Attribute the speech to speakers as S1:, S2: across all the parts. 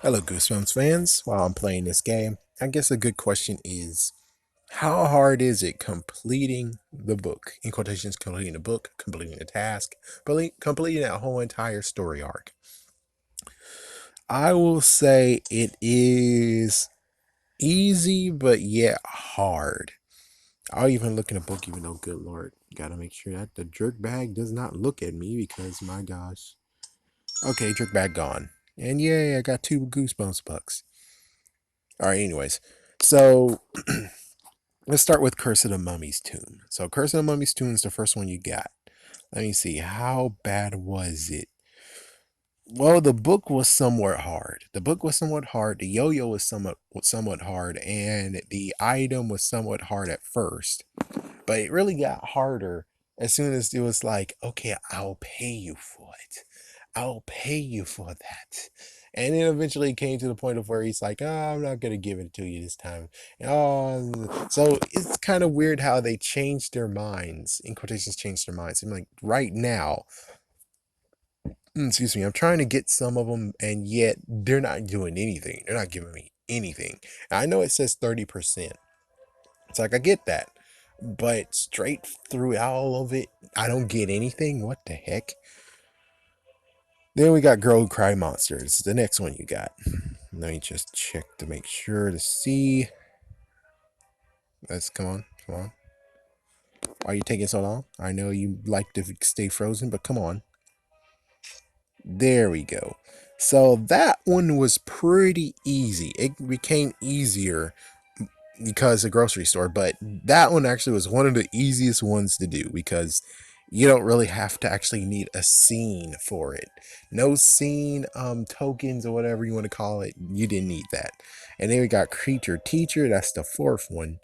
S1: Hello, Goosebumps fans. While I'm playing this game, I guess a good question is how hard is it completing the book? In quotations, completing the book, completing the task, completing that whole entire story arc. I will say it is easy, but yet hard. I'll even look in a book, even though, good lord, gotta make sure that the jerk bag does not look at me because, my gosh. Okay, jerk bag gone. And yay, I got 2 Goosebumps bucks. Alright, anyways. So, let's start with Curse of the Mummy's Tomb. So, Curse of the Mummy's Tomb is the first one you got. Let me see, how bad was it? Well, the book was somewhat hard. The book was somewhat hard. The yo-yo was somewhat hard, and the item was somewhat hard at first. But it really got harder as soon as it was like, okay, I'll pay you for it. I'll pay you for that. And then eventually came to the point of where he's like, oh, I'm not going to give it to you this time. Oh, so it's kind of weird how they changed their minds, in quotations, changed their minds. I'm like, right now, excuse me, I'm trying to get some of them, and yet they're not doing anything. They're not giving me anything. I know it says 30%. It's like, I get that. But straight through all of it, I don't get anything. What the heck? Then we got Girl Who Cry Monsters. The next one you got. Let me just check to make sure to see. Let's come on. Why are you taking so long? I know you like to stay frozen, but come on. There we go. So that one was pretty easy. It became easier because of grocery store, but that one actually was one of the easiest ones to do because you don't really have to actually need a scene for it. No scene tokens or whatever you want to call it. You didn't need that. And then we got Creature Teacher. That's the fourth one.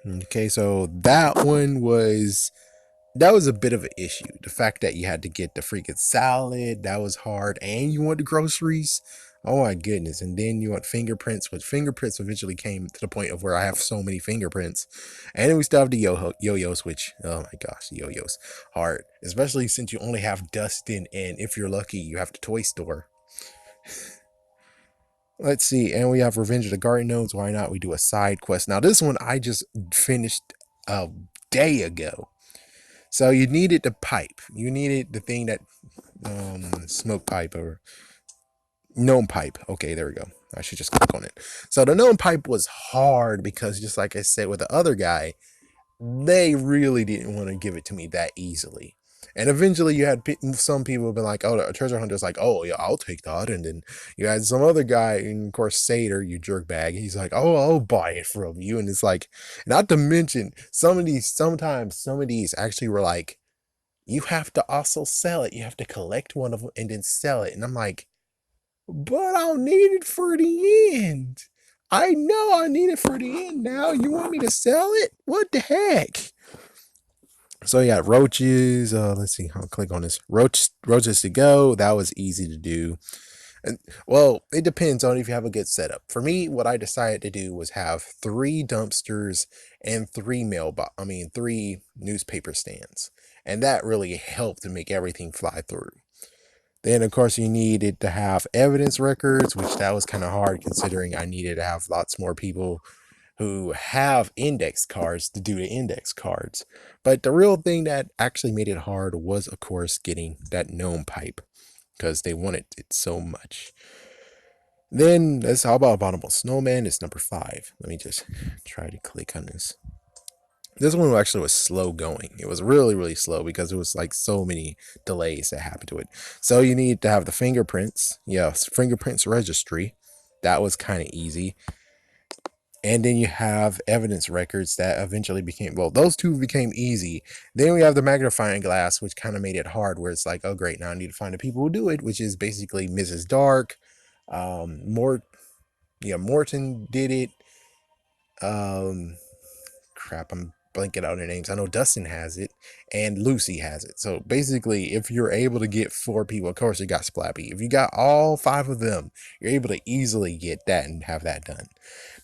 S1: Okay, so that was a bit of an issue. The fact that you had to get the freaking salad, that was hard, and you want the groceries. Oh my goodness. And then you want fingerprints, which fingerprints eventually came to the point of where I have so many fingerprints. And then we still have the yo-yos, which, oh my gosh, the yo-yos. Hard. Especially since you only have Dustin, and if you're lucky, you have the toy store. Let's see, and we have Revenge of the Garden Gnomes. Why not? We do a side quest. Now, this one I just finished a day ago. So you needed the pipe. You needed the thing that smoke pipe or gnome pipe. Okay, there we go. I should just click on it. So the gnome pipe was hard because just like I said with the other guy, they really didn't want to give it to me that easily. And eventually you had some people been like, oh, the treasure hunter's like, oh, yeah, I'll take that. And then you had some other guy, and of course, Satyr, you jerkbag. He's like, oh, I'll buy it from you. And it's like, not to mention, sometimes some of these actually were like, you have to also sell it. You have to collect one of them and then sell it. And I'm like, but I'll need it for the end. I know I need it for the end now. You want me to sell it? What the heck? So yeah, roaches. Let's see. I'll click on this. Roaches to go. That was easy to do. And well, it depends on if you have a good setup. For me, what I decided to do was have 3 dumpsters and 3 newspaper stands, and that really helped to make everything fly through. Then, of course, you needed to have evidence records, which that was kind of hard considering I needed to have lots more people who have index cards to do the index cards. But the real thing that actually made it hard was, of course, getting that gnome pipe because they wanted it so much. Then let's how about Abominable Snowman is number 5. Let me just try to click on this. This one actually was slow going. It was really, really slow because it was like so many delays that happened to it. So you need to have the fingerprints. Yes, fingerprints registry. That was kind of easy. And then you have evidence records that eventually became, well, those two became easy. Then we have the magnifying glass, which kind of made it hard, where it's like, oh, great, now I need to find the people who do it, which is basically Mrs. Dark. Morton did it. Crap, I'm blanking out their names. I know Dustin has it and Lucy has it. So basically, if you're able to get 4 people, of course you got Splappy. If you got all 5 of them, you're able to easily get that and have that done.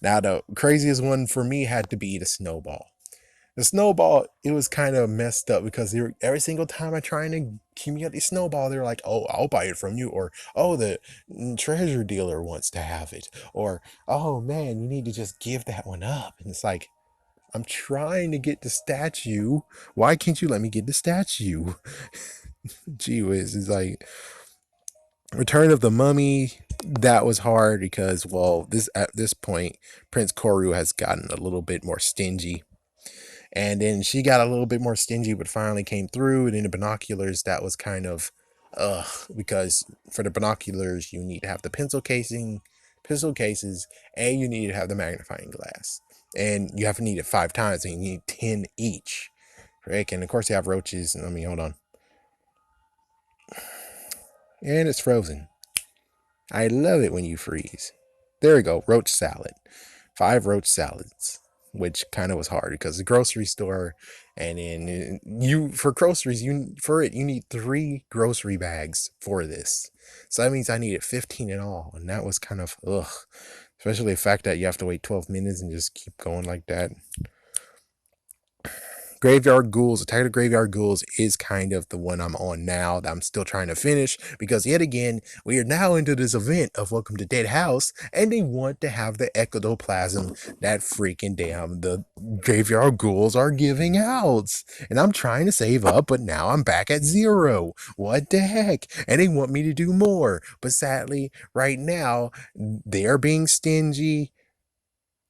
S1: Now, the craziest one for me had to be the snowball. The snowball, it was kind of messed up because every single time I trying to accumulate the snowball, they're like, "Oh, I'll buy it from you," or "Oh, the treasure dealer wants to have it," or "Oh man, you need to just give that one up." And it's like, I'm trying to get the statue. Why can't you let me get the statue? Gee whiz, it's like Return of the Mummy. That was hard because, well, this at this point, Prince Koru has gotten a little bit more stingy. And then she got a little bit more stingy, but finally came through. And in the binoculars, that was kind of, because for the binoculars, you need to have the pencil cases, and you need to have the magnifying glass. And you have to need it 5 times, and you need 10 each. Right? And of course, you have roaches. And I mean, hold on. And it's frozen. I love it when you freeze. There we go, roach salad. 5 roach salads, which kind of was hard because the grocery store, and then you for groceries, you need 3 grocery bags for this. So that means I needed 15 in all, and that was kind of ugh. Especially the fact that you have to wait 12 minutes and just keep going like that. Graveyard Ghouls, Attack of the Graveyard Ghouls is kind of the one I'm on now that I'm still trying to finish because yet again, we are now into this event of Welcome to Dead House and they want to have the ectoplasm that freaking damn the Graveyard Ghouls are giving out. And I'm trying to save up, but now I'm back at 0. What the heck? And they want me to do more. But sadly, right now, they're being stingy.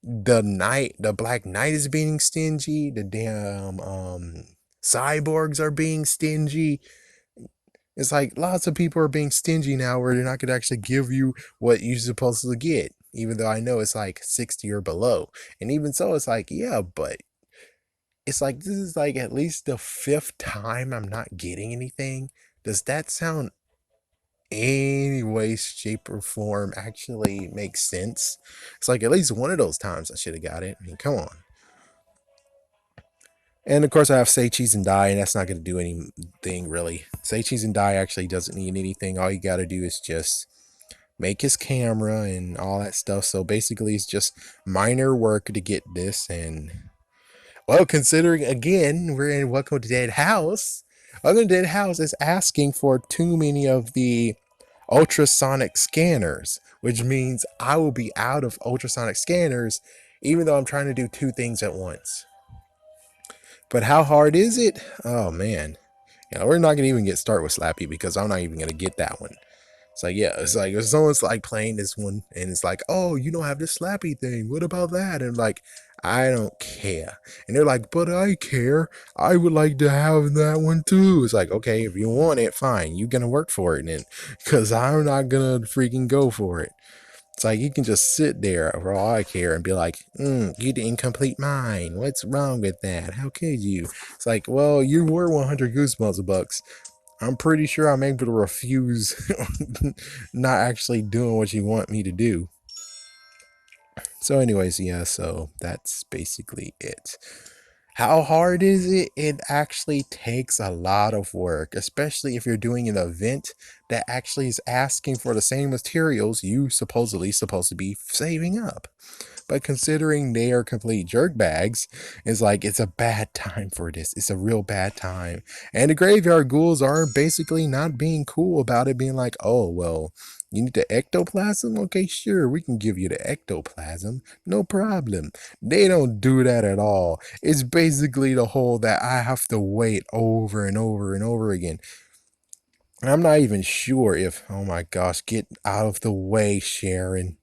S1: The Black Knight is being stingy. The damn cyborgs are being stingy. It's like lots of people are being stingy now where they're not gonna actually give you what you're supposed to get, even though I know it's like 60 or below. And even so, it's like, yeah, but it's like this is like at least the 5th time I'm not getting anything. Does that sound any way, shape, or form actually makes sense? It's like at least one of those times I should have got it. I mean, come on. And of course, I have Say Cheese and Die, and that's not going to do anything really. Say Cheese and Die actually doesn't need anything. All you got to do is just make his camera and all that stuff. So basically, it's just minor work to get this. And well, considering again, we're in Welcome to Dead House. Welcome to Dead House is asking for too many of the ultrasonic scanners, which means I will be out of ultrasonic scanners, even though I'm trying to do 2 things at once. But how hard is it? Oh man. We're not gonna even get started with Slappy because I'm not even gonna get that one. It's like, yeah, it's like if someone's like playing this one and it's like, oh, you don't have this Slappy thing. What about that? And I'm like, I don't care. And they're like, but I care. I would like to have that one too. It's like, okay, if you want it, fine. You're gonna work for it then. Because I'm not gonna freaking go for it. It's like you can just sit there for all I care and be like, you didn't complete mine. What's wrong with that? How could you? It's like, well, you were 100 Goosebumps bucks. I'm pretty sure I'm able to refuse not actually doing what you want me to do. So anyways, yeah, so that's basically it. How hard is it? It actually takes a lot of work, especially if you're doing an event that actually is asking for the same materials you supposedly supposed to be saving up. But considering they are complete jerk bags, it's like it's a bad time for this. It's a real bad time. And the graveyard ghouls are basically not being cool about it, being like, oh, well, you need the ectoplasm? Okay, sure, we can give you the ectoplasm. No problem. They don't do that at all. It's basically the whole that I have to wait over and over and over again. And I'm not even sure if, oh my gosh, get out of the way, Sharon.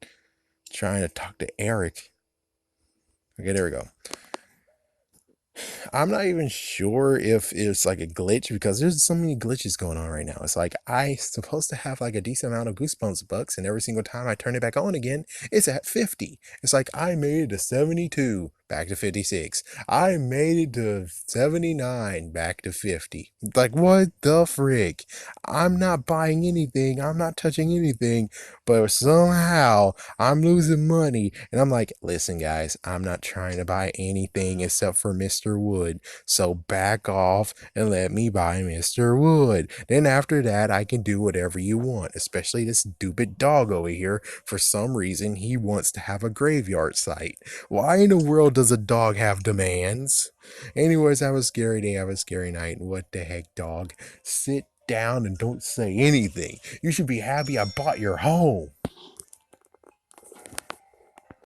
S1: Trying to talk to Eric. Okay, there we go. I'm not even sure if it's like a glitch because there's so many glitches going on right now. It's like I supposed to have like a decent amount of Goosebumps bucks, and every single time I turn it back on again, it's at 50. It's like I made it to 72, back to 56. I made it to 79, back to 50. Like what the frick? I'm not buying anything. I'm not touching anything, but somehow I'm losing money. And I'm like, listen, guys, I'm not trying to buy anything except for Mr. Wood. So back off and let me buy Mr. Wood. Then after that, I can do whatever you want, especially this stupid dog over here. For some reason, he wants to have a graveyard site. Why in the world does a dog have demands? Anyways, have a scary day, have a scary night. What the heck, dog? Sit down and don't say anything. You should be happy I bought your home.